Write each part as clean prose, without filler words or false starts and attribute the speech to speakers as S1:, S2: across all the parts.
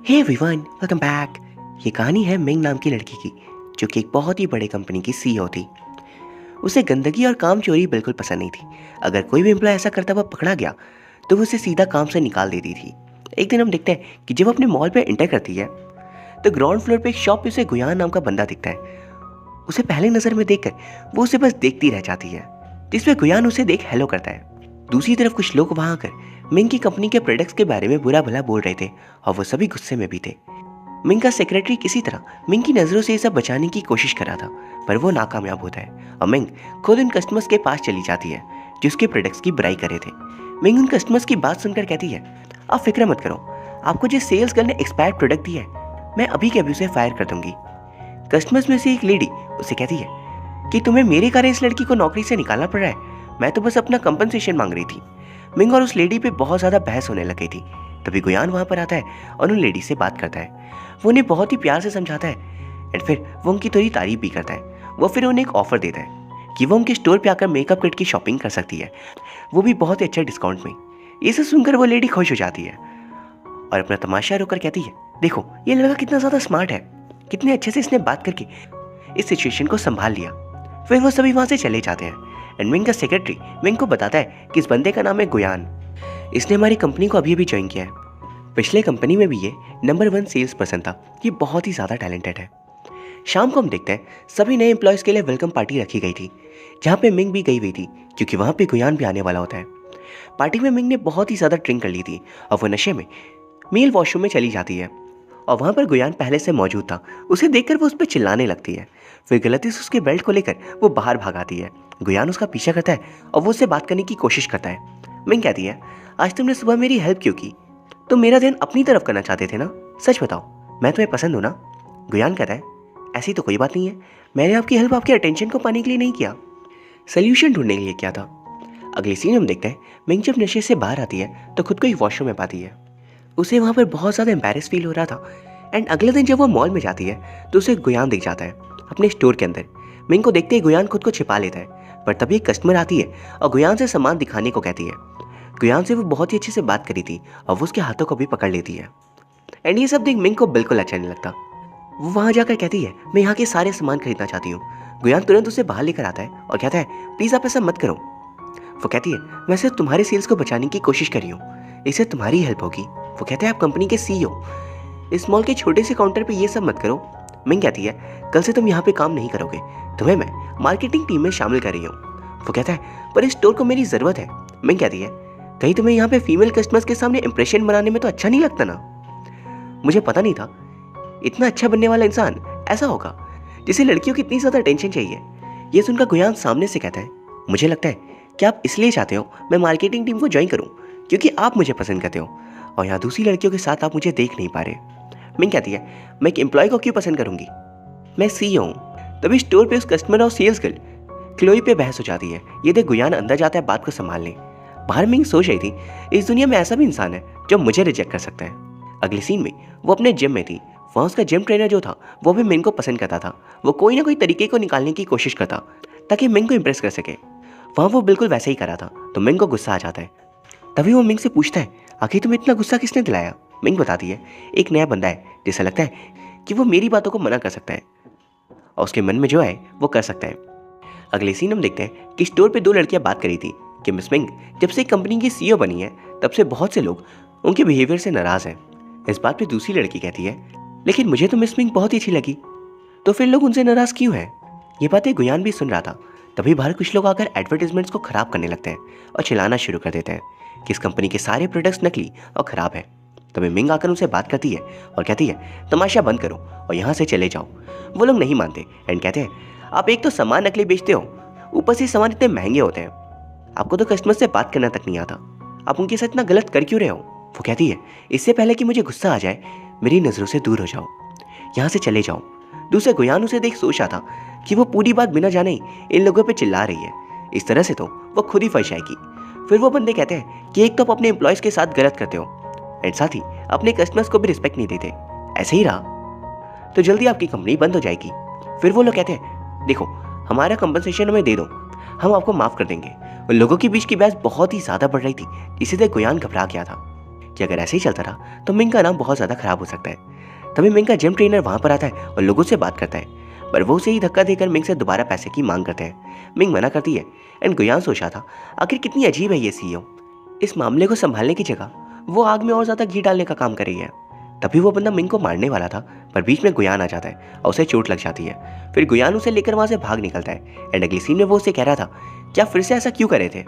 S1: Hey everyone, welcome back. ये कहानी है मिंग नाम की लड़की की, जो कि एक बहुत ही बड़े कंपनी की सीईओ थी। उसे गंदगी और काम चोरी बिल्कुल पसंद नहीं थी। अगर कोई भी एम्प्लॉय ऐसा करता हुआ पकड़ा गया तो वो उसे सीधा काम से निकाल देती थी। एक दिन हम देखते हैं कि जब वो अपने मॉल पे एंटर करती है तो ग्राउंड फ्लोर पे एक शॉप पे उसे गुयान नाम का बंदा दिखता है। उसे पहले नजर में देखकर वो उसे बस देखती रह जाती है, जिसमें गुयान उसे देख हेलो करता है। दूसरी तरफ कुछ लोग वहां आकर मिंग की कंपनी के प्रोडक्ट्स के बारे में बुरा भला बोल रहे थे और वो सभी गुस्से में भी थे। मिंग का सेक्रेटरी किसी तरह मिंग की नजरों से ये सब बचाने की कोशिश कर रहा था, पर वो नाकामयाब होता है और मिंग खुद उन कस्टमर्स के पास चली जाती है जो उसके प्रोडक्ट्स की बुराई करे थे। मिंग उन कस्टमर्स की बात सुनकर कहती है, आप फिक्र मत करो, आपको जिस सेल्स गर्ल ने एक्सपायर्ड प्रोडक्ट दिया है मैं अभी के अभी उसे फायर कर दूंगी। कस्टमर्स में से एक लेडी उसे कहती है कि तुम्हें मेरे कारण इस लड़की को नौकरी से निकालना पड़ रहा है, मैं तो बस अपना कंपनसेशन मांग रही थी। मिंग और उस लेडी पे बहुत ज़्यादा बहस होने लग गई थी। तभी गुयान वहाँ पर आता है और उन लेडी से बात करता है। वो उन्हें बहुत ही प्यार से समझाता है एंड फिर वो उनकी थोड़ी तारीफ भी करता है। वो फिर उन्हें एक ऑफर देता है कि वो उनके स्टोर पे आकर मेकअप किट की शॉपिंग कर सकती है, वो भी बहुत ही अच्छे डिस्काउंट में। ये सब सुनकर वो लेडी खुश हो जाती है और अपना तमाशा रोककर कहती है, देखो ये लड़का कितना ज़्यादा स्मार्ट है, कितने अच्छे से इसने बात करके इस सिचुएशन को संभाल लिया। फिर वो सभी वहाँ से चले जाते हैं एंड मिंग का सेक्रेटरी मिंग को बताता है कि इस बंदे का नाम है गुयान, इसने हमारी कंपनी को अभी अभी ज्वाइन किया है। पिछले कंपनी में भी ये नंबर 1 सेल्स पर्सन था, ये बहुत ही ज़्यादा टैलेंटेड है। शाम को हम देखते हैं सभी नए एम्प्लॉयज़ के लिए वेलकम पार्टी रखी गई थी, जहाँ पे मिंग भी गई हुई थी क्योंकि वहाँ पे गुयान भी आने वाला होता है। पार्टी में मिंग ने बहुत ही ज़्यादा ड्रिंक कर ली थी और वो नशे में मेल वॉशरूम में चली जाती है और वहाँ पर गुयान पहले से मौजूद था। उसे देखकर वो उस पर चिल्लाने लगती है, फिर गलती से उसके बेल्ट को लेकर वो बाहर भाग आती है। गुयान उसका पीछा करता है और वो उससे बात करने की कोशिश करता है। मिंग कहती है, आज तुमने सुबह मेरी हेल्प क्यों की? तुम मेरा ध्यान अपनी तरफ करना चाहते थे ना? सच बताओ, मैं तुम्हें पसंद हूँ ना? गुयान कहता है, ऐसी तो कोई बात नहीं है, मैंने आपकी हेल्प आपके अटेंशन को पाने के लिए नहीं किया, सोल्यूशन ढूंढने के लिए किया था। अगले सीन में हम देखते हैं मिंग जब नशे से बाहर आती है तो खुद को एक वॉशरूम में पाती है। उसे वहाँ पर बहुत ज़्यादा एम्बैरेस फील हो रहा था एंड अगले दिन जब वो मॉल में जाती है तो उसे गुयान दिख जाता है अपने स्टोर के अंदर। मिंग को देखते ही गुयान खुद को छिपा लेता है, पर तभी एक कस्टमर आती है और गुयान से सामान दिखाने को कहती है। गुयान से वो बहुत ही अच्छे से बात करी थी और वो उसके हाथों को भी पकड़ लेती है एंड ये सब देख मिंग को बिल्कुल अच्छा नहीं लगता। वो वहाँ जाकर कहती है, मैं यहाँ के सारे सामान खरीदना चाहती हूँ। गुयान तुरंत उसे बाहर लेकर आता है और कहता है, प्लीज़ आप ऐसा मत करो। वो कहती है, मैं सिर्फ तुम्हारे सेल्स को बचाने की कोशिश कर रही हूँ, इससे तुम्हारी हेल्प होगी। वो कहते हैं, आप कंपनी के सीईओ, इस मॉल के छोटे से काउंटर पे ये सब मत करो। मिंग कहती है, कल से तुम यहाँ पे काम नहीं करोगे, तुम्हें मैं मार्केटिंग टीम में शामिल कर रही हूँ। वो कहता है, पर इस स्टोर को मेरी ज़रूरत है। मिंग कहती है, कहीं तुम्हें यहाँ पे फीमेल कस्टमर्स के सामने इंप्रेशन बनाने में तो अच्छा नहीं लगता ना? मुझे पता नहीं था इतना अच्छा बनने वाला इंसान ऐसा होगा जिसे लड़कियों की इतनी ज़्यादा अटेंशन चाहिए। ये सुनकर गुयान सामने से कहता है, मुझे लगता है कि आप इसलिए चाहते हो मैं मार्केटिंग टीम को ज्वाइन करूँ क्योंकि आप मुझे पसंद करते हो और यहाँ दूसरी लड़कियों के साथ आप मुझे देख नहीं पा रहे। मिंग कहती है, मैं एक एम्प्लॉय को क्यों पसंद करूँगी, मैं सीईओ हूँ। तभी स्टोर पे उस कस्टमर और सेल्स गर्ल क्लोई पे बहस हो जाती है। ये देख गुयान अंदर जाता है बात को संभालने। बाहर मिंग सोच रही थी, इस दुनिया में ऐसा भी इंसान है जो मुझे रिजेक्ट कर सकता है। अगले सीन में वो अपने जिम में थी। वहाँ उसका जिम ट्रेनर जो था वो भी मिंग को पसंद करता था। वो कोई ना कोई तरीके को निकालने की कोशिश करता ताकि मिंग को इम्प्रेस कर सके। वहाँ वो बिल्कुल वैसे ही करा था तो मिंग को गुस्सा आ जाता है। तभी वो मिंग से पूछता है, आखिर तुम्हें इतना गुस्सा किसने दिलाया? मिंग बताती है, एक नया बंदा है जिसे लगता है कि वो मेरी बातों को मना कर सकता है और उसके मन में जो है वो कर सकता है। अगले सीन हम देखते हैं कि स्टोर पे 2 लड़कियां बात करी थी कि मिस मिंग जब से कंपनी की सीईओ बनी है तब से बहुत से लोग उनके बिहेवियर से नाराज हैं। इस बात पे दूसरी लड़की कहती है, लेकिन मुझे तो मिस मिंग बहुत ही अच्छी लगी, तो फिर लोग उनसे नाराज क्यों हैं? ये बातें गुयान भी सुन रहा था। तभी बाहर कुछ लोग आकर एडवर्टाइजमेंट्स को खराब करने लगते हैं और चिल्लाना शुरू कर देते हैं कि इस कंपनी के सारे प्रोडक्ट्स नकली और ख़राब है। तभी मिंग आकर उनसे बात करती है और कहती है, तमाशा बंद करो और यहाँ से चले जाओ। वो लोग नहीं मानते एंड कहते हैं, आप एक तो सामान नकली बेचते हो, ऊपर से सामान इतने महंगे होते हैं, आपको तो कस्टमर से बात करना तक नहीं आता, आप उनके साथ इतना गलत कर क्यों रहे हो? वो कहती है, इससे पहले कि मुझे गुस्सा आ जाए मेरी नज़रों से दूर हो जाओ, यहाँ से चले जाओ। दूसरे गुयान उसे देख सोचा था कि वो पूरी बात बिना जाने ही इन लोगों पे चिल्ला रही है, इस तरह से तो वो खुद ही फंस जाएगी। फिर वो बंदे कहते हैं कि एक तो आप अपने एम्प्लॉयज़ के साथ गलत करते हो एंड साथ ही अपने कस्टमर्स को भी रिस्पेक्ट नहीं देते, ऐसे ही रहा तो जल्दी आपकी कंपनी बंद हो जाएगी। फिर वो लोग कहते हैं, देखो हमारा कंपनसेशन हमें दे दो, हम आपको माफ़ कर देंगे। उन लोगों के बीच की बहस बहुत ही ज़्यादा बढ़ रही थी, इसी से गुयान घबरा गया था। कि अगर ऐसे ही चलता रहा तो मिंग का नाम बहुत ज़्यादा खराब हो सकता है। तभी मिंग का जिम ट्रेनर वहाँ पर आता है और लोगों से बात करता है, पर वो उसे ही धक्का देकर मिंग से दोबारा पैसे की मांग करते हैं। मिंग मना करती है एंड गुयान सोच रहा था आखिर कितनी अजीब है ये सीईओ, इस मामले को संभालने की जगह वो आग में और ज़्यादा घी डालने का काम कर रही है। तभी वो बंदा मिंग को मारने वाला था, पर बीच में गुयान आ जाता है और उसे चोट लग जाती है। फिर गुयान उसे लेकर वहाँ से भाग निकलता है एंड अगली सीन में वो उसे कह रहा था क्या फिर से ऐसा क्यों कर रहे थे,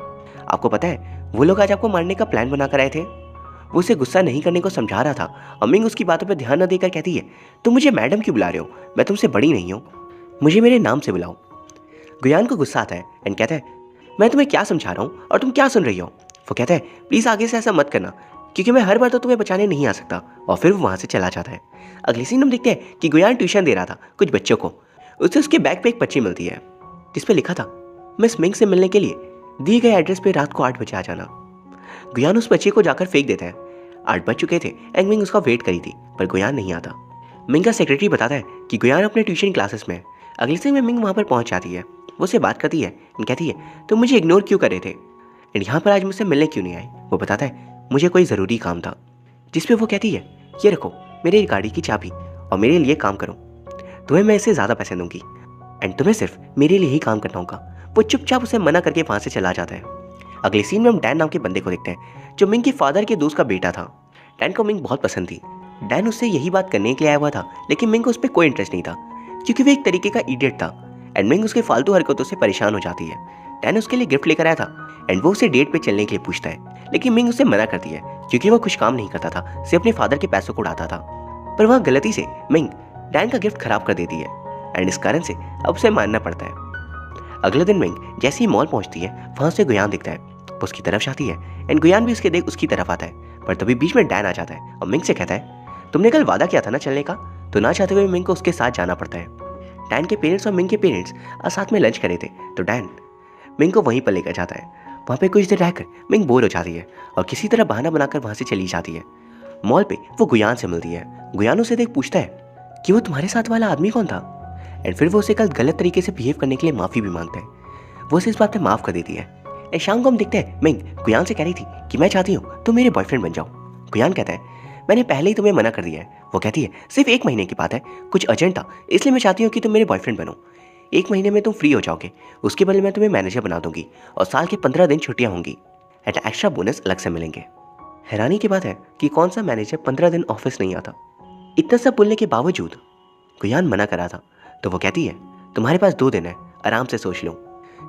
S1: आपको पता है वो लोग आज आपको मारने का प्लान बना कर आए थे। वो उसे गुस्सा नहीं करने को समझा रहा था और मिंग उसकी बातों पर ध्यान न देकर कहती है तुम मुझे मैडम क्यों बुला रहे हो, मैं तुमसे बड़ी नहीं हूँ, मुझे मेरे नाम से बुलाओ। गुयान को गुस्सा आता है एंड कहता है मैं तुम्हें क्या समझा रहा हूँ और तुम क्या सुन रही हो। वो कहता है प्लीज़ आगे से ऐसा मत करना क्योंकि मैं हर बार तो तुम्हें बचाने नहीं आ सकता, और फिर वो वहाँ से चला जाता है। अगली सीन हम देखते हैं कि गुयान ट्यूशन दे रहा था कुछ बच्चों को। उसे उसके बैग पे एक पर्ची मिलती है जिस पे लिखा था मिस मिंग से मिलने के लिए दिए गए एड्रेस पे रात को 8 बजे आ जाना। गुयान उस बच्चे को जाकर फेंक देता है। 8 बज चुके थे एंड मिंग उसका वेट करी थी, पर गुयान नहीं आता। मिंग का सेक्रेटरी बताता है कि गुयान अपने ट्यूशन क्लासेस में है। अगले से में मिंग वहाँ पर पहुँच जाती है। वो उससे बात करती है एंड कहती है तुम मुझे इग्नोर क्यों कर रहे थे एंड यहाँ पर आज मुझसे मिलने क्यों नहीं आए। वो बताता है मुझे कोई ज़रूरी काम था, जिस पे वो कहती है ये रखो मेरी गाड़ी की चाबी और मेरे लिए काम करो, तुम्हें मैं इससे ज़्यादा पैसे दूंगी एंड तुम्हें सिर्फ मेरे लिए ही काम करना होगा। वो चुपचाप उसे मना करके वहाँ से चला जाता है। अगले सीन में हम डैन नाम के बंदे को देखते हैं जो मिंग के फादर के दोस्त का बेटा था। डैन को मिंग बहुत पसंद थी। डैन उससे यही बात करने के लिए आया हुआ था, लेकिन मिंग को उस पर कोई इंटरेस्ट नहीं था क्योंकि वो एक तरीके का इडियट था एंड मिंग उसके फालतू हरकतों से परेशान हो जाती है। डैन उसके लिए गिफ्ट लेकर आया था एंड वो उसे डेट पे चलने के लिए पूछता है, लेकिन मिंग उसे मना करती है क्योंकि वो कुछ काम नहीं करता था, सिर्फ अपने फादर के पैसों को उड़ाता था। पर वहाँ गलती से मिंग डैन का गिफ्ट खराब कर देती है एंड इस कारण से अब उसे मानना पड़ता है। अगले दिन मिंग जैसे ही मॉल पहुंचती है वहां से गुयान दिखता है। वो उसकी तरफ जाती है एंड गुयान भी उसके देख उसकी तरफ आता है, पर तभी बीच में डैन आ जाता है और मिंग से कहता है तुमने कल वादा किया था ना चलने का। तो ना चाहते हुए मिंग को उसके साथ जाना पड़ता है। डैन के पेरेंट्स और मिंग के पेरेंट्स आज साथ में लंच करे थे, तो डैन मिंग को वहीं पर लेकर जाता है। वहाँ पे कुछ देर रहकर मिंग बोर हो जाती है और किसी तरह बहाना बनाकर वहाँ से चली जाती है। मॉल पे वो गुयान से मिलती है। गुयान उसे देख पूछता है कि वो तुम्हारे साथ वाला आदमी कौन था एंड फिर वो उसे कल गलत तरीके से बिहेव करने के लिए माफ़ी भी मांगता है। वो उसे इस बात पे माफ़ कर देती है। एंड शाम को हम देखते हैं मिंग गुयान से कह रही थी कि मैं चाहती हूँ तुम मेरे बॉयफ्रेंड बन जाओ। गुयान कहता है मैंने पहले ही तुम्हें मना कर दिया है। वो कहती है सिर्फ 1 महीने की बात है, कुछ अर्जेंट था इसलिए मैं चाहती हूँ कि तुम मेरे बॉयफ्रेंड बनो। 1 महीने में तुम फ्री हो जाओगे, उसके बदले मैं तुम्हें मैनेजर बना दूंगी और साल के 15 दिन छुट्टियाँ होंगी एंड एक्स्ट्रा बोनस अलग से मिलेंगे। हैरानी की बात है कि कौन सा मैनेजर 15 दिन ऑफिस नहीं आता। इतना सब बोलने के बावजूद गुयान मना करा था, तो वो कहती है तुम्हारे पास 2 दिन है, आराम से सोच लो।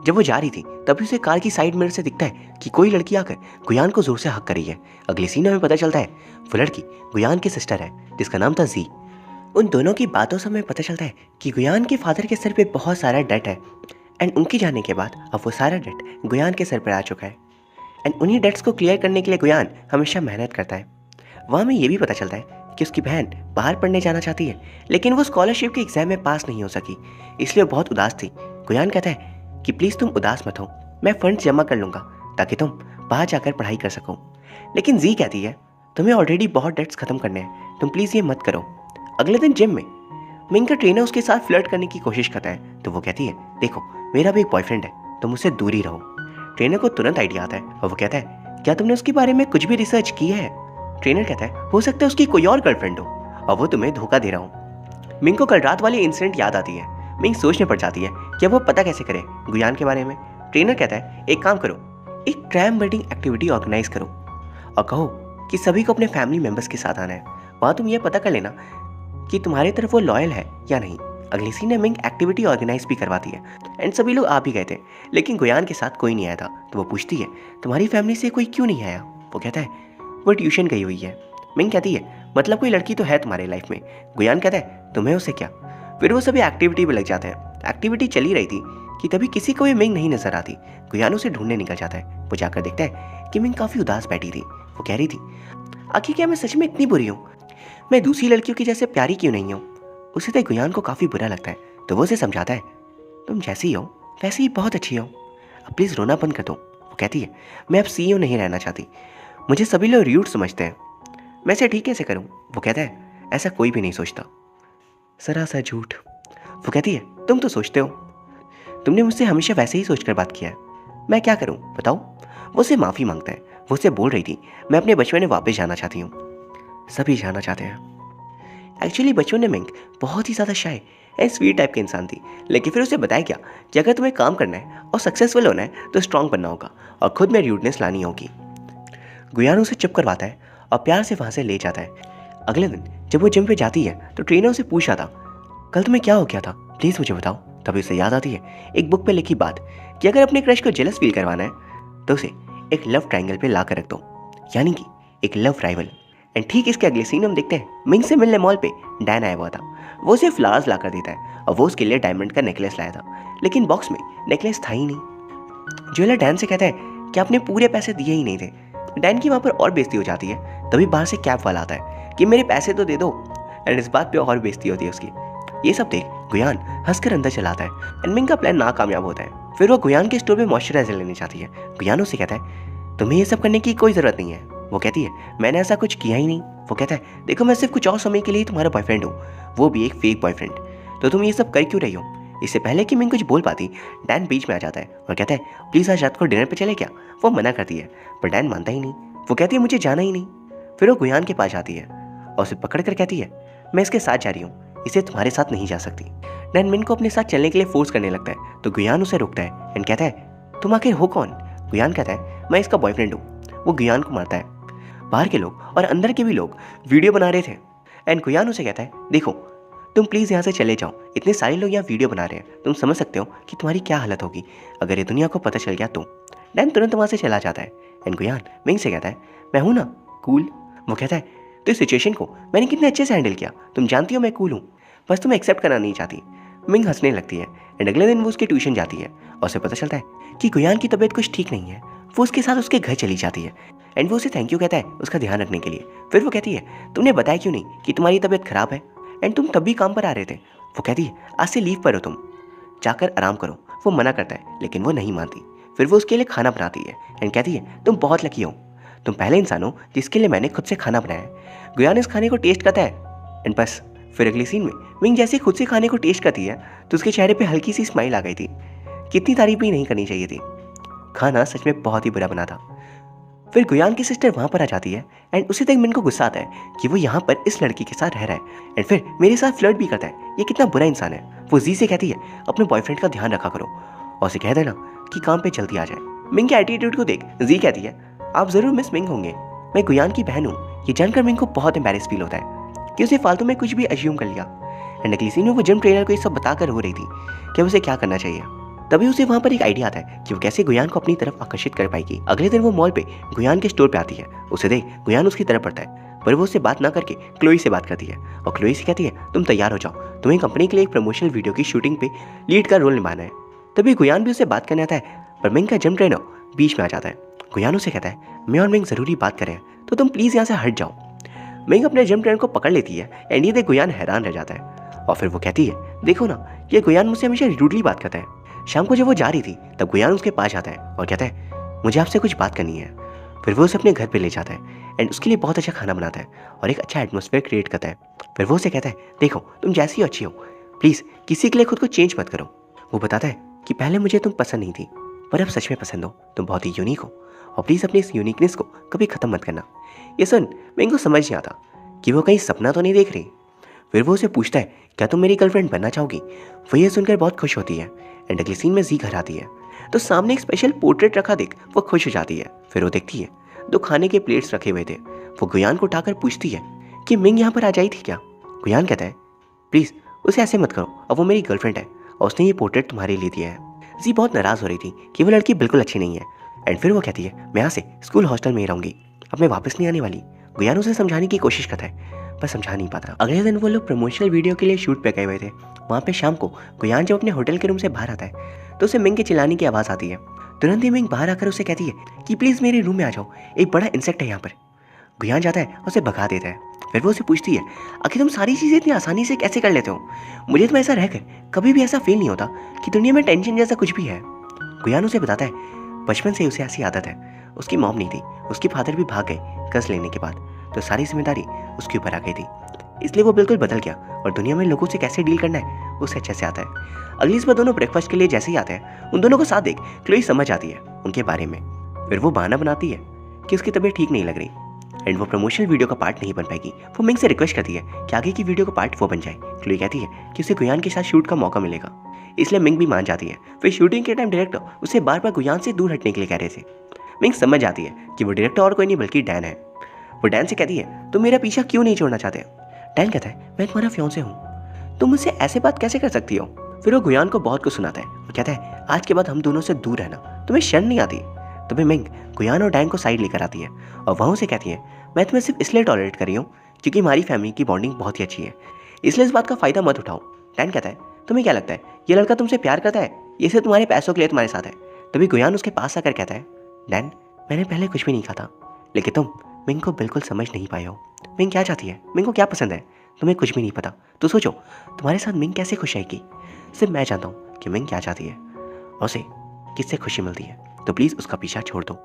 S1: जब वो जा रही थी तभी उसे कार की साइड मिरर से दिखता है कि कोई लड़की आकर गुयान को जोर से हक कर रही है। अगले सीन में पता चलता है वो लड़की गुयान की सिस्टर है जिसका नाम था जी। उन दोनों की बातों से हमें पता चलता है कि गुयान के फादर के सर पे बहुत सारा डेट है एंड उनके जाने के बाद अब वो सारा डेट गुयान के सर पर आ चुका है एंड उन्हीं डेट्स को क्लियर करने के लिए गुयान हमेशा मेहनत करता है। वहाँ हमें ये भी पता चलता है कि उसकी बहन बाहर पढ़ने जाना चाहती है, लेकिन वो स्कॉलरशिप के एग्जाम में पास नहीं हो सकी, इसलिए वो बहुत उदास थी। गुयान कहता है कि प्लीज़ तुम उदास मत हो, मैं फंड्स जमा कर लूँगा ताकि तुम बाहर जाकर पढ़ाई कर सको। लेकिन जी कहती है तुम्हें ऑलरेडी बहुत डेट्स खत्म करने हैं, तुम प्लीज़ ये मत करो। अगले दिन जिम में मिंग का ट्रेनर उसके साथ फ्लर्ट करने की कोशिश करता है, तो वो कहती है देखो मेरा भी एक बॉयफ्रेंड है, तुम उससे दूर ही रहो। ट्रेनर को तुरंत आइडिया आता है और वो कहता है क्या तुमने उसके बारे में कुछ भी रिसर्च की है। ट्रेनर कहता है हो सकता है उसकी कोई और गर्लफ्रेंड हो और वो तुम्हें धोखा दे रहा हूँ। मिंग को कल रात वाली इंसिडेंट याद आती है। मिंग सोचने पड़ जाती है कि अब वो पता कैसे करे गुयान के बारे में। ट्रेनर कहता है एक काम करो, एक क्रैम बर्डिंग एक्टिविटी ऑर्गेनाइज करो और कहो कि सभी को अपने फैमिली मेम्बर्स के साथ आना है। वहाँ तुम ये पता कर लेना कि तुम्हारी तरफ वो लॉयल है या नहीं। अगली सीन में मिंग एक्टिविटी ऑर्गेनाइज भी करवाती है एंड सभी लोग आ भी गए थे, लेकिन गुयान के साथ कोई नहीं आया था। तो वो पूछती है तुम्हारी फैमिली से कोई क्यों नहीं आया। वो कहता है वो ट्यूशन गई हुई है। मिंग कहती है मतलब कोई लड़की तो है तुम्हारे लाइफ में। गुयान कहता है तुम्हें उससे क्या। फिर वो सभी एक्टिविटी में लग जाते हैं। एक्टिविटी चली रही थी कि तभी किसी को भी मिंग नहीं नजर आती। गुयान उसे ढूंढने निकल जाता है। वो जाकर देखता है कि मिंग काफ़ी उदास बैठी थी। वो कह रही थी आखिर क्या मैं सच में इतनी बुरी हूँ, मैं दूसरी लड़कियों की जैसे प्यारी क्यों नहीं हूँ। उसे तो गुयान को काफ़ी बुरा लगता है, तो वो उसे समझाता है तुम जैसी हो वैसे ही बहुत अच्छी हो, अब प्लीज़ रोना बंद कर दो। वो कहती है मैं अब सीईओ नहीं रहना चाहती, मुझे सभी लोग र्यूड समझते हैं, मैं इसे ठीक कैसे करूं। वो कहता है ऐसा कोई भी नहीं सोचता, सरासर झूठ। वो कहती है तुम तो सोचते हो, तुमने मुझसे हमेशा वैसे ही सोचकर बात किया है, मैं क्या करूं बताओ। वो उसे माफ़ी मांगता है वो उससे बोल रही थी, मैं अपने बचपन में वापस जाना चाहती हूँ। सभी जाना चाहते हैं। एक्चुअली बचपन में मिंग बहुत ही ज़्यादा शाय एंड स्वीट टाइप की इंसान थी, लेकिन फिर उसे बताया गया कि अगर तुम्हें काम करना है और सक्सेसफुल होना है तो स्ट्रांग बनना होगा और खुद में रूडनेस लानी होगी। गुयान उसे चुप करवाता है और प्यार से वहाँ से ले जाता है। अगले दिन जब वो जिम पे जाती है तो ट्रेनर उसे पूछा था, कल तुम्हें क्या हो गया था, प्लीज़ मुझे बताओ। तभी उसे याद आती है एक बुक पे लिखी बात कि अगर अपने क्रश को जेलस फील करवाना है तो उसे एक लव ट्रायंगल पे ला कर रख दो, यानी कि एक लव राइवल। एंड ठीक इसके अगले सीन हम देखते हैं मिंग से मिलने मॉल पे डैन आया हुआ था। वो उसे फ्लावर्स ला कर देता है और वो उसके लिए डायमंड का नेकलेस लाया था, लेकिन बॉक्स में नेकलेस था ही नहीं। ज्वेलर डैन से कहता है कि आपने पूरे पैसे दिए ही नहीं थे। डैन की वहाँ पर और बेइज्जती हो जाती है। तभी बाहर से कैब वाला आता है कि मेरे पैसे तो दे दो। एंड इस बात पे और बेइज्जती होती है उसकी। ये सब देख गुयान हंसकर अंदर चलाता है एंड मिंग का प्लान नाकामयाब होता है। फिर वो गुयान के स्टोर पे मॉइस्चराइजर लेने जाती है। गुयान उससे कहता है तुम्हें ये सब करने की कोई ज़रूरत नहीं है। वो कहती है मैंने ऐसा कुछ किया ही नहीं। वो कहता है देखो मैं सिर्फ कुछ और समय के लिए तुम्हारा बॉयफ्रेंड हूँ, वो भी एक फेक बॉयफ्रेंड, तो तुम ये सब कर क्यों रही हो। इससे पहले कि मिंग कुछ बोल पाती डैन बीच में आ जाता है और कहता है प्लीज़ आज रात को डिनर पे चले क्या। वो मना करती है पर डैन मानता ही नहीं। वो कहती है मुझे जाना ही नहीं। फिर वो गुयान के पास जाती है और उसे पकड़ कर कहती है मैं इसके साथ जा रही हूँ, इसे तुम्हारे साथ नहीं जा सकती। डैन मिंग को अपने साथ चलने के लिए फोर्स करने लगता है तो गुयान उसे रोकता है एंड कहता है तुम आखिर हो कौन। गुयान कहता है मैं इसका बॉयफ्रेंड हूँ। वो गुयान को मारता है। बाहर के लोग और अंदर के भी लोग वीडियो बना रहे थे एंड गुयान उसे कहता है देखो तुम प्लीज़ यहाँ से चले जाओ, इतने सारे लोग यहाँ वीडियो बना रहे हैं, तुम समझ सकते हो कि तुम्हारी क्या हालत होगी अगर ये दुनिया को पता चल गया तो। डैन तुरंत वहाँ से चला जाता है एंड गुयान मिंग से कहता है मैं हूँ ना कूल। वो कहता है तो इस सिचुएशन को मैंने कितने अच्छे से हैंडल किया, तुम जानती हो मैं कूल हूँ, बस तुम एक्सेप्ट करना नहीं चाहती। मिंग हंसने लगती है एंड अगले दिन वो उसके ट्यूशन जाती है और उसे पता चलता है कि गुयान की तबीयत कुछ ठीक नहीं है। वो उसके साथ उसके घर चली जाती है एंड वो उसे थैंक यू कहता है उसका ध्यान रखने के लिए। फिर वो कहती है तुमने बताया क्यों नहीं कि तुम्हारी तबीयत खराब है एंड तुम तब भी काम पर आ रहे थे। वो कहती है आज से लीव पर हो, तुम जाकर आराम करो। वो मना करता है लेकिन वो नहीं मानती। फिर वो उसके लिए खाना बनाती है एंड कहती है तुम बहुत लकी हो, तुम पहले इंसान हो जिसके लिए मैंने खुद से खाना बनाया है। गुयान इस खाने को टेस्ट करता है एंड बस फिर अगली सीन में मिंग जैसे खुद से खाने को टेस्ट करती है तो उसके चेहरे पे हल्की सी स्माइल आ गई थी। कितनी तारीफ भी नहीं करनी चाहिए थी, खाना सच में बहुत ही बुरा बना था। फिर गुयान की सिस्टर वहाँ पर आ जाती है एंड उसी तक मिंग को गुस्सा आता है कि वो यहाँ पर इस लड़की के साथ रह रहा है एंड फिर मेरे साथ फ्लर्ट भी करता है, ये कितना बुरा इंसान है। वो जी से कहती है अपने बॉयफ्रेंड का ध्यान रखा करो और उसे कह देना कि काम पे जल्दी आ जाए। मिंग के एटीट्यूड को देख जी कहती है आप ज़रूर मिस मिंग होंगे, मैं गुयान की बहन हूँ। ये जानकर मिंग को बहुत एम्बैरेस फील होता है कि उसे फालतू में कुछ भी अज्यूम कर लिया। एंड अगली सीन में वो जिम ट्रेनर को ये सब बताकर हो रही थी कि उसे क्या करना चाहिए। तभी उसे वहाँ पर एक आइडिया आता है कि वो कैसे गुयान को अपनी तरफ आकर्षित कर पाएगी। अगले दिन वो मॉल पे गुयान के स्टोर पे आती है। उसे देख गुयान उसकी तरफ पड़ता है पर वो उससे बात ना करके क्लोई से बात करती है और क्लोई से कहती है तुम तैयार हो जाओ, तुम्हें कंपनी के लिए एक प्रमोशनल वीडियो की शूटिंग पे लीड का रोल निभाना है। तभी गुयान भी उससे बात करने आता है पर मिंग का जिम ट्रेनर बीच में आ जाता है। गुयान उसे कहता है मैं और मिंग ज़रूरी बात करें तो तुम प्लीज़ यहाँ से हट जाओ। मिंग अपने जिम ट्रेनर को पकड़ लेती है एंड ये देख गुयान हैरान रह जाता है और फिर वो कहती है देखो ना ये गुयान मुझसे हमेशा रूडली बात करता है। शाम को जब वो जा रही थी तब गुयान उसके पास आता है और कहता है मुझे आपसे कुछ बात करनी है। फिर वो उसे अपने घर पे ले जाता है एंड उसके लिए बहुत अच्छा खाना बनाता है और एक अच्छा एटमॉस्फेयर क्रिएट करता है। फिर वो उसे कहता है देखो तुम जैसी हो अच्छी हो, प्लीज़ किसी के लिए खुद को चेंज मत करो। वो बताता है कि पहले मुझे तुम पसंद नहीं थी पर अब सच में पसंद हो, तुम बहुत ही यूनिक हो और प्लीज़ अपनी इस यूनिकनेस को कभी ख़त्म मत करना। ये सुन मिंग को समझ नहीं आता कि वो कहीं सपना तो नहीं देख रही। फिर वो उसे पूछता है क्या तुम मेरी गर्लफ्रेंड बनना चाहोगी। वो ये सुनकर बहुत खुश होती है एंड अगली सीन में जी घर आती है तो सामने एक स्पेशल पोर्ट्रेट रखा देख वो खुश हो जाती है। फिर वो देखती है 2 खाने के प्लेट्स रखे हुए थे। वो गुयान को उठाकर पूछती है कि मिंग यहाँ पर आ जाई थी क्या। गुयान कहता है प्लीज़ उसे ऐसे मत करो, अब वो मेरी गर्लफ्रेंड है और उसने ये पोर्ट्रेट तुम्हारे लिए दिया है। जी बहुत नाराज़ हो रही थी कि वो लड़की बिल्कुल अच्छी नहीं है एंड फिर वो कहती है मैं यहाँ से स्कूल हॉस्टल में ही रहूँगी, अब मैं वापस नहीं आने वाली। गुयान उसे समझाने की कोशिश करता है पर समझा नहीं पाता। अगले दिन वो लोग प्रमोशनल वीडियो के लिए शूट पे गए हुए थे। वहाँ पे शाम को गुयान जब अपने होटल के रूम से बाहर आता है तो उसे मिंग के चिल्लाने की आवाज़ आती है। तुरंत ही मिंग बाहर आकर उसे कहती है कि प्लीज़ मेरे रूम में आ जाओ, एक बड़ा इंसेक्ट है यहाँ पर। गुयान जाता है और उसे भगा देता है। फिर वो उसे पूछती है आखिर तुम सारी चीज़ें इतनी आसानी से कैसे कर लेते हो, मुझे तो ऐसा रहकर कभी भी ऐसा फील नहीं होता कि दुनिया में टेंशन जैसा कुछ भी है। गुयान उसे बताता है बचपन से उसे ऐसी आदत है, उसकी मॉम नहीं थी, उसके फादर भी भाग गए कर्ज लेने के बाद, तो सारी जिम्मेदारी उसके ऊपर आ गई थी, इसलिए वो बिल्कुल बदल गया और दुनिया में लोगों से कैसे डील करना है उसे अच्छे से आता है। अगली सुबह दोनों ब्रेकफास्ट के लिए जैसे ही आते हैं उन दोनों को साथ देख क्लोई समझ आती है उनके बारे में। फिर वो बहाना बनाती है कि उसकी तबीयत ठीक नहीं लग रही एंड वो प्रमोशनल वीडियो का पार्ट नहीं बन पाएगी। वो मिंग से रिक्वेस्ट करती है कि आगे की वीडियो का पार्ट वो बन जाए। क्लोई कहती है कि उसे गुयान के साथ शूट का मौका मिलेगा, इसलिए मिंग भी मान जाती है। फिर शूटिंग के टाइम डायरेक्टर उसे बार बार गुयान से दूर हटने के लिए कह रहे थे। मिंग समझ जाती है कि वो डायरेक्टर और कोई नहीं बल्कि डैन है। वो डैन से कहती है तुम मेरा पीछा क्यों नहीं छोड़ना चाहते? डैन कहता है मैं तुम्हारा फियांसे हूँ, तुम मुझसे ऐसे बात कैसे कर सकती हो? फिर वो गुयान को बहुत कुछ सुनाता है और कहता है आज के बाद हम दोनों से दूर रहना, तुम्हें शर्म नहीं आती? तभी मिंग गुयान और डैन को साइड लेकर आती है और वहाँ से कहती है मैं तुम्हें सिर्फ इसलिए टॉलरेट कर रही हूँ क्योंकि हमारी फैमिली की बॉन्डिंग बहुत ही अच्छी है, इसलिए इस बात का फायदा मत उठाओ। डैन कहता है तुम्हें क्या लगता है ये लड़का तुमसे प्यार करता है? ये सिर्फ तुम्हारे पैसों के लिए तुम्हारे साथ है। तभी गुयान उसके पास आकर कहता है डैन मैंने पहले कुछ भी नहीं कहा था, लेकिन तुम मिंग को बिल्कुल समझ नहीं पाए हो। मिंग क्या चाहती है, मिंग को क्या पसंद है, तुम्हें कुछ भी नहीं पता। तो सोचो तुम्हारे साथ मिंग कैसे खुश रहेगी? सिर्फ मैं जानता हूँ कि मिंग क्या चाहती है और उसे किससे खुशी मिलती है, तो प्लीज़ उसका पीछा छोड़ दो।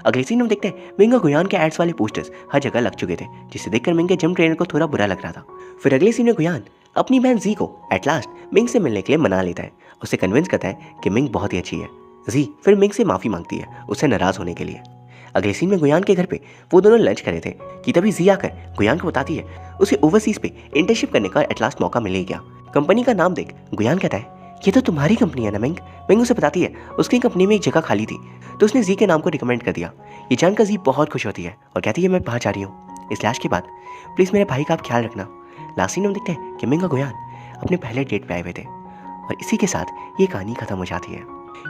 S1: अगले सीन में देखते हैं मिंग और गुयान के एड्स वाले पोस्टर्स हर जगह लग चुके थे, जिसे देखकर मिंग के जिम ट्रेनर को थोड़ा बुरा लग रहा था। फिर अगले सीन में गुयान अपनी बहन जी को एट लास्ट मिंग से मिलने के लिए मना लेता है, उसे कन्विंस करता है कि मिंग बहुत ही अच्छी है। जी फिर मिंग से माफ़ी मांगती है उससे नाराज़ होने के लिए। अगले सीन में गुयान के घर पे वो दोनों लंच कर रहे थे कि तभी जी आकर गुयान को बताती है उसे ओवरसीज पे इंटर्नशिप करने का एट लास्ट मौका मिल ही गया। कंपनी का नाम देख गुयान कहता है ये तो तुम्हारी कंपनी है ना मिंग? मिंग उसे बताती है उसकी कंपनी में एक जगह खाली थी तो उसने जी के नाम को रिकमेंड कर दिया। ये जानकर जी बहुत खुश होती है और कहती है मैं बाहर जा रही हूँ, इस लास्ट के बाद प्लीज़ मेरे भाई का आप ख्याल रखना। लास्ट सीन में देखते हैं कि मिंग और गुयान अपने पहले डेट पे आए हुए थे और इसी के साथ ये कहानी खत्म हो जाती है।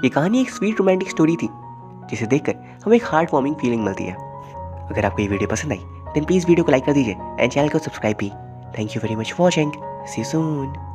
S1: ये कहानी एक स्वीट रोमांटिक स्टोरी थी जिसे देखकर हमें एक हार्ट वार्मिंग फीलिंग मिलती है। अगर आपको ये वीडियो पसंद आई देन प्लीज़ वीडियो को लाइक कर दीजिए एंड चैनल को सब्सक्राइब भी। Thank you very much for watching, see you soon.